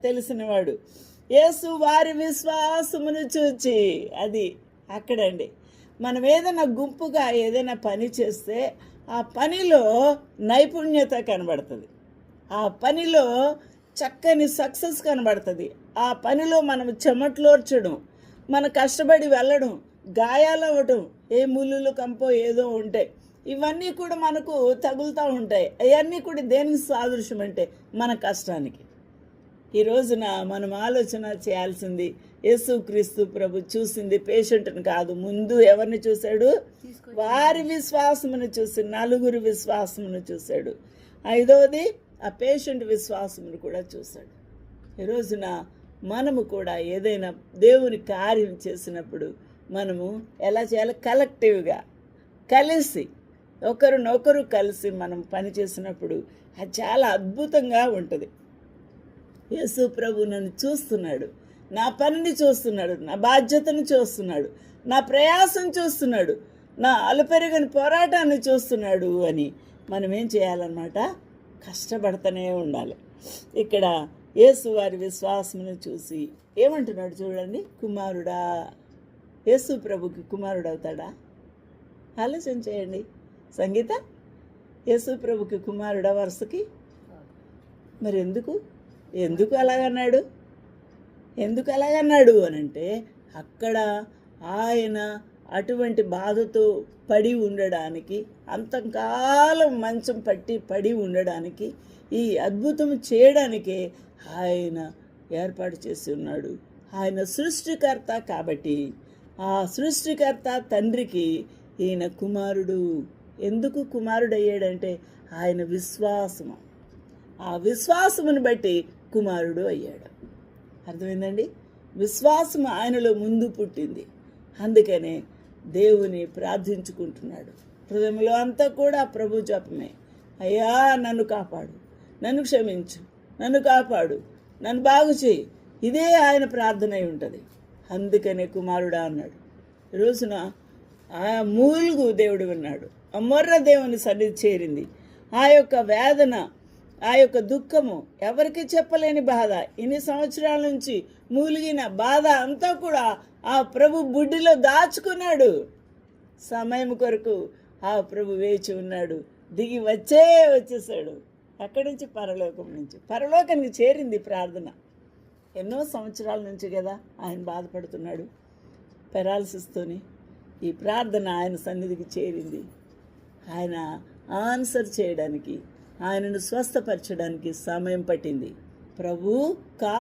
తెలిసినవాడు. యేసు వారి విశ్వాసమును చూచి, అది అక్కడండి. మనం ఏదైనా గుంపుగా ఏదైనా పని చేస్తే ఆ పనిలో నైపుణ్యత కనబడుతుంది, ఆ పనిలో చక్కని సక్సెస్ కనబడుతుంది, ఆ పనిలో మనం చెమట్లోర్చడం, మన కష్టపడి వెళ్ళడం, గాయాలు అవ్వటం, ఏ ముళ్ళులు కంపో ఏదో ఉంటాయి, ఇవన్నీ కూడా మనకు తగులుతూ ఉంటాయి. అవన్నీ కూడా దేనికి సాదృశ్యం అంటే మన కష్టానికి. ఈ రోజున మనం ఆలోచన చేయాల్సింది, యేసుక్రీస్తు ప్రభు చూసింది పేషెంట్ని కాదు, ముందు ఎవరిని చూశాడు? వారి విశ్వాసమును చూసి, నలుగురు విశ్వాసమును చూశాడు. ఐదవది ఆ పేషెంట్ విశ్వాసమును కూడా చూశాడు. ఈ రోజున మనము కూడా ఏదైనా దేవుని కార్యం చేసినప్పుడు మనము ఎలా చేయాలి? కలెక్టివ్గా కలిసి, ఒకరినొకరు కలిసి మనం పని చేసినప్పుడు అది చాలా అద్భుతంగా ఉంటుంది. యేసు ప్రభు నన్ను చూస్తున్నాడు, నా పనిని చూస్తున్నాడు, నా బాధ్యతను చూస్తున్నాడు, నా ప్రయాసం చూస్తున్నాడు, నా అలుపెరగని పోరాటాన్ని చూస్తున్నాడు అని మనం ఏం చేయాలన్నమాట? కష్టపడుతూనే ఉండాలి. ఇక్కడ యేసు వారి విశ్వాసమును చూసి ఏమంటున్నాడు చూడండి, కుమారుడా. యేసు ప్రభుకి కుమారుడు అవుతాడా? ఆలోచన చేయండి. సంగీత, యేసు ప్రభుకి కుమారుడా వరుసకి? మరి ఎందుకు అలాగన్నాడు? ఎందుకు అలాగన్నాడు అని అంటే, అక్కడ ఆయన అటువంటి బాధతో పడి ఉండడానికి, అంతకాలం మంచం పడి ఉండడానికి, ఈ అద్భుతం చేయడానికే ఆయన ఏర్పాటు చేసి ఉన్నాడు. ఆయన సృష్టికర్త కాబట్టి ఆ సృష్టికర్త తండ్రికి ఈయన కుమారుడు. ఎందుకు కుమారుడు అయ్యాడంటే ఆయన విశ్వాసము, ఆ విశ్వాసమును బట్టి కుమారుడు అయ్యాడు. అర్థమైందండి? విశ్వాసం ఆయనలో ముందు పుట్టింది. అందుకనే దేవుని ప్రార్థించుకుంటున్నాడు. హృదయంలో అంతా కూడా ప్రభు జపమే. అయ్యా నన్ను కాపాడు, నన్ను క్షమించు, నన్ను కాపాడు, నన్ను బాగు చేయి. ఇదే ఆయన ప్రార్థన అయి ఉంటుంది. అందుకనే కుమారుడా అన్నాడు. ఈరోజున ఆ మూలుగు దేవుడు విన్నాడు, ఆ మొర్ర దేవుని సన్నిధి చేరింది. ఆ యొక్క వేదన, ఆ యొక్క దుఃఖము, ఎవరికి చెప్పలేని బాధ, ఇన్ని సంవత్సరాల నుంచి మూలిగిన బాధ అంతా కూడా ఆ ప్రభు బుడ్డిలో దాచుకున్నాడు. సమయం కొరకు ఆ ప్రభు వేచి ఉన్నాడు. దిగి వచ్చేసాడు. అక్కడి నుంచి పరలోకానికి చేరింది ప్రార్థన. ఎన్నో సంవత్సరాల నుంచి కదా ఆయన బాధపడుతున్నాడు పెరాలసిస్తోని. ఈ ప్రార్థన ఆయన సన్నిధికి చేరింది. ఆయన ఆన్సర్ చేయడానికి, ఆయనను స్వస్థపరచడానికి సమయం పట్టింది. ప్రభు